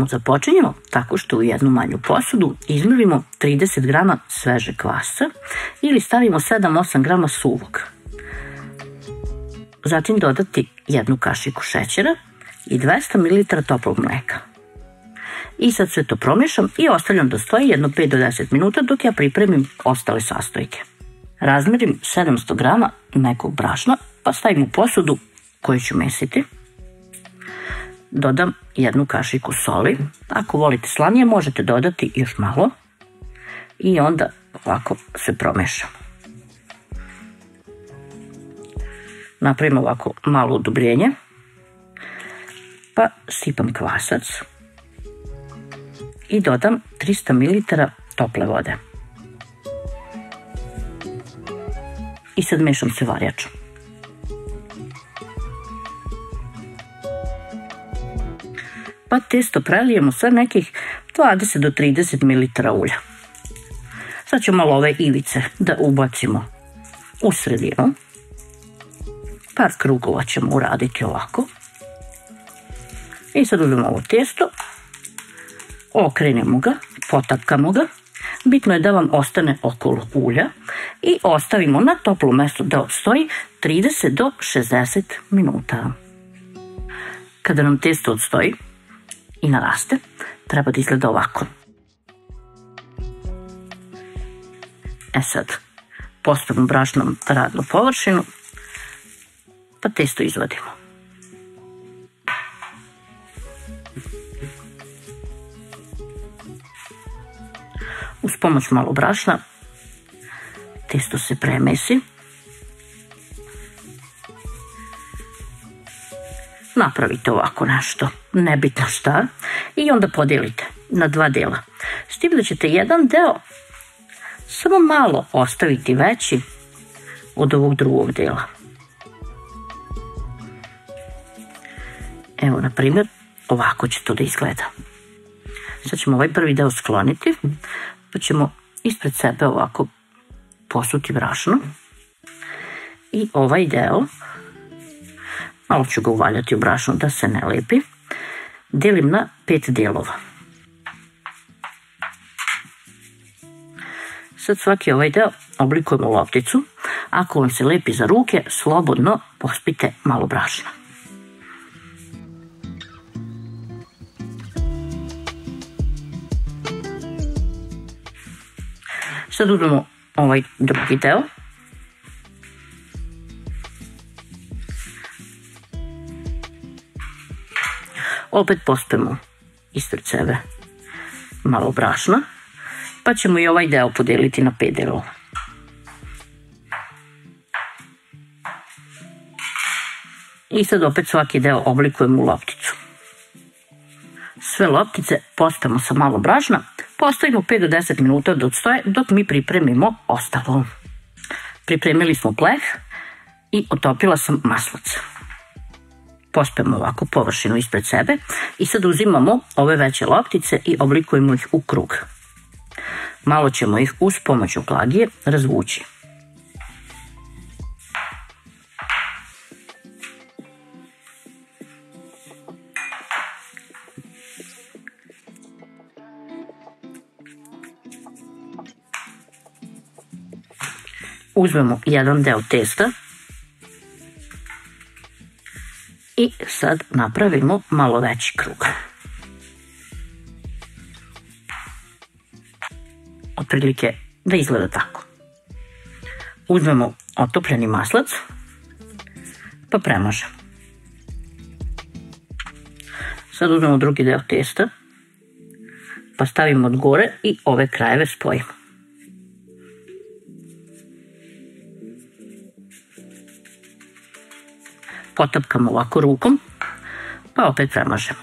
započinjemo tako što u jednu manju posudu izmrvimo 30 grama sveže kvasca ili stavimo 7-8 grama suvog. Zatim dodati jednu kašiku šećera i 200 ml toplog mleka. I sad sve to promješam i ostavljam da stoji jedno 5 do 10 minuta dok ja pripremim ostale sastojke. Razmerim 700 grama mekog brašna pa stavim u posudu koju ću mesiti. Dodam jednu kašiku soli. Ako volite slanije možete dodati još malo. I onda ovako sve promešam. Napravim ovako malo udubljenje. Pa sipam kvasac. I dodam 300 ml tople vode. I sad mešam sve varjačom. Pa testo prelijemo sa nekih 20 do 30 ml ulja. Sad ćemo malo ove ivice da ubacimo u sredinu. Par krugova ćemo uraditi ovako. I sad uzmemo ovo testo, okrenemo ga, potapkamo ga. Bitno je da vam ostane okolo ulja i ostavimo na toplo mesto da odstoji 30 do 60 minuta. Kada nam testo odstoji i naraste, treba da izgleda ovako. Sad postavimo brašnom radnu površinu, pa testo izvadimo. Uz pomoć malo brašna testo se premesi. Napravite ovako nešto, nebitno šta, i onda podijelite na 2 dela. S tim da ćete jedan deo samo malo ostaviti veći od ovog drugog dela. Evo, na primjer, ovako će to da izgleda. Sad ćemo ovaj prvi deo skloniti, pa ćemo ispred sebe ovako posuti brašno. I ovaj deo, malo ću ga uvaljati u brašno da se ne lepi, delim na 5 delova. Sad svaki ovaj deo oblikujemo u lopticu. Ako vam se lepi za ruke, slobodno pospite malo brašna. Sad uzmemo ovaj drugi deo. Opet pospemo ispred sebe malo brašna, pa ćemo i ovaj deo podeliti na 5 delova. I sad opet svaki deo oblikujemo u lopticu. Sve loptice pospemo sa malo brašna, postavimo 5 do 10 minuta da odstoje dok mi pripremimo ostalo. Pripremili smo pleh i otopila sam maslac. Pospemo ovako površinu ispred sebe i sad uzimamo ove veće loptice i oblikujemo ih u krug. Malo ćemo ih uz pomoć oklagije razvući. Uzmemo jedan deo testa i sad napravimo malo veći krug. Otprilike da izgleda tako. Uzmemo otopljeni maslac pa premažemo. Sad uzmemo drugi deo testa pa stavimo od gore i ove krajeve spojimo. Potapkamo ovako rukom, pa opet premažemo.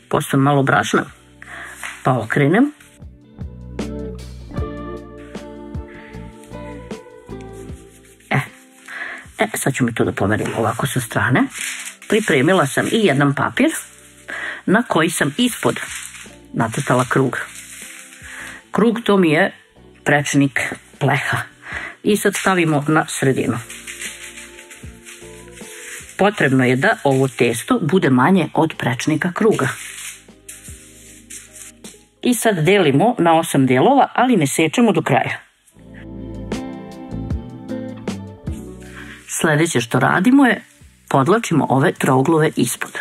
Postavim malo brašna, pa okrenem. Sad ću mi to da pomerim ovako sa strane. Pripremila sam i jedan papir na koji sam ispod nacrtala krug. Krug to mi je prečnik pleha. I sad stavimo na sredinu. potrebno je da ovo testo bude manje od prečnika kruga. I sad delimo na 8 delova, ali ne sečemo do kraja. Sljedeće što radimo je podlačimo ove trouglove ispod.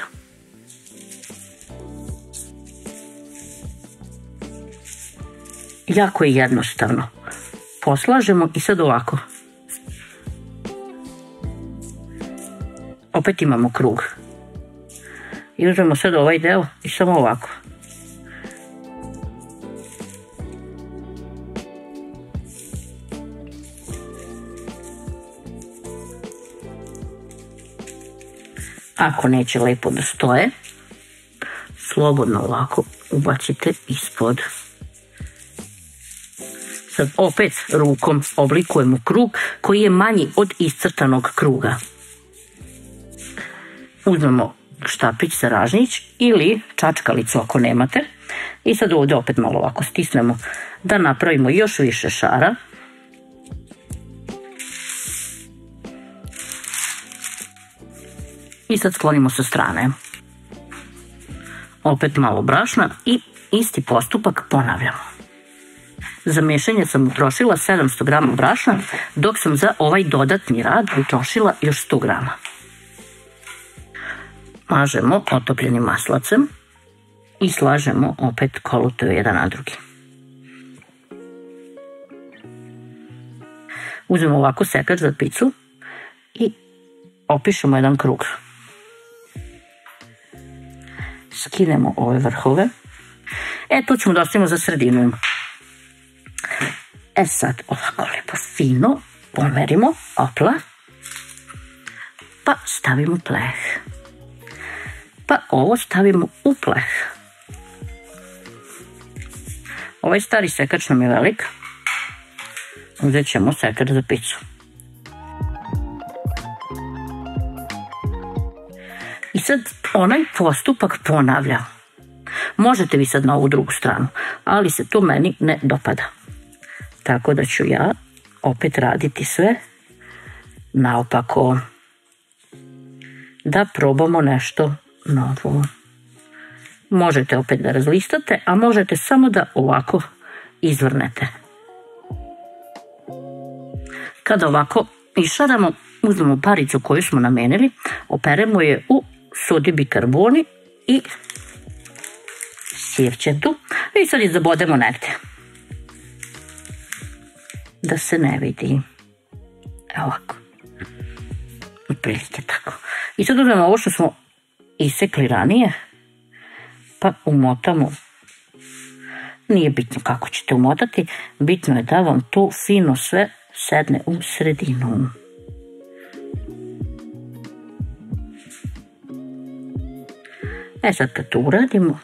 Jako je jednostavno. Poslažemo i sad ovako. Opet imamo krug. I uzmemo sad ovaj deo i samo ovako. Ako neće lepo da stoje, slobodno ovako ubacite ispod. Sad opet rukom oblikujemo krug koji je manji od iscrtanog kruga. Uzmemo štapić za ražnjić ili čačkalicu ako nemate. I sad ovdje opet malo ovako stisnemo da napravimo još više šara. I sad sklonimo sa strane. Opet malo brašna i isti postupak ponavljamo. Za miješanje sam utrošila 700 grama brašna, dok sam za ovaj dodatni rad utrošila još 100 grama. Mažemo otopljenim maslacem i slažemo opet kolutove jedan na drugi. Uzmemo ovako sekač za picu i opišemo jedan krug. Skinemo ove vrhove. Tu ćemo da ostavimo za sredinu. Sad ovako lepo fino pomerimo, opla, pa stavimo pleh. Pa ovo stavimo u pleh. Ovaj stari sekač nam je velik. Uzet ćemo sekač za picu. I sad onaj postupak ponavljam. Možete vi sad na ovu drugu stranu, ali se to meni ne dopada. Tako da ću ja opet raditi sve naopako. Da probamo nešto novo. Možete opet da razlistate, a možete samo da ovako izvrnete. Kada ovako išaramo, uzmemo paricu koju smo namenili, operemo je u sodi bikarboni i sirćetu i sad je zabodemo negdje. Da se ne vidi. Evo ovako. Otprilike tako. I sad uzmemo ovo što smo isekli ranije, pa umotamo. Nije bitno kako ćete umotati, bitno je da vam to fino sve sedne u sredinu. Sad kad to uradimo,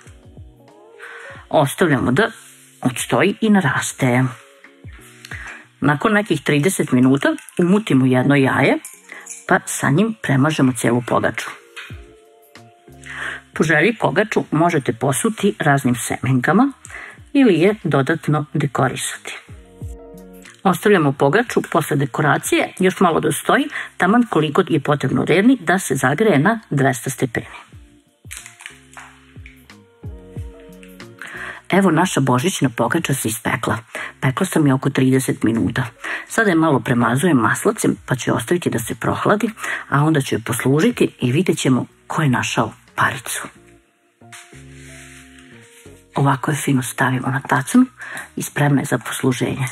ostavljamo da odstoji i naraste. Nakon nekih 30 minuta umutimo jedno jaje, pa sa njim premažemo cijelu pogaču. Po želji pogaču možete posuti raznim semenkama ili je dodatno dekorisati. Ostavljamo pogaču posle dekoracije još malo da stoji, taman koliko je potrebno vreme da se zagreje na 200 stepeni. Evo naša božićna pogača se ispekla. Pekla sam je oko 30 minuta. Sada je malo premazujem maslacem pa ću je ostaviti da se prohladi, a onda ću je poslužiti i vidjet ćemo ko je našao paricu. Ovako je fino stavimo na tacnu i spremna je za posluženje.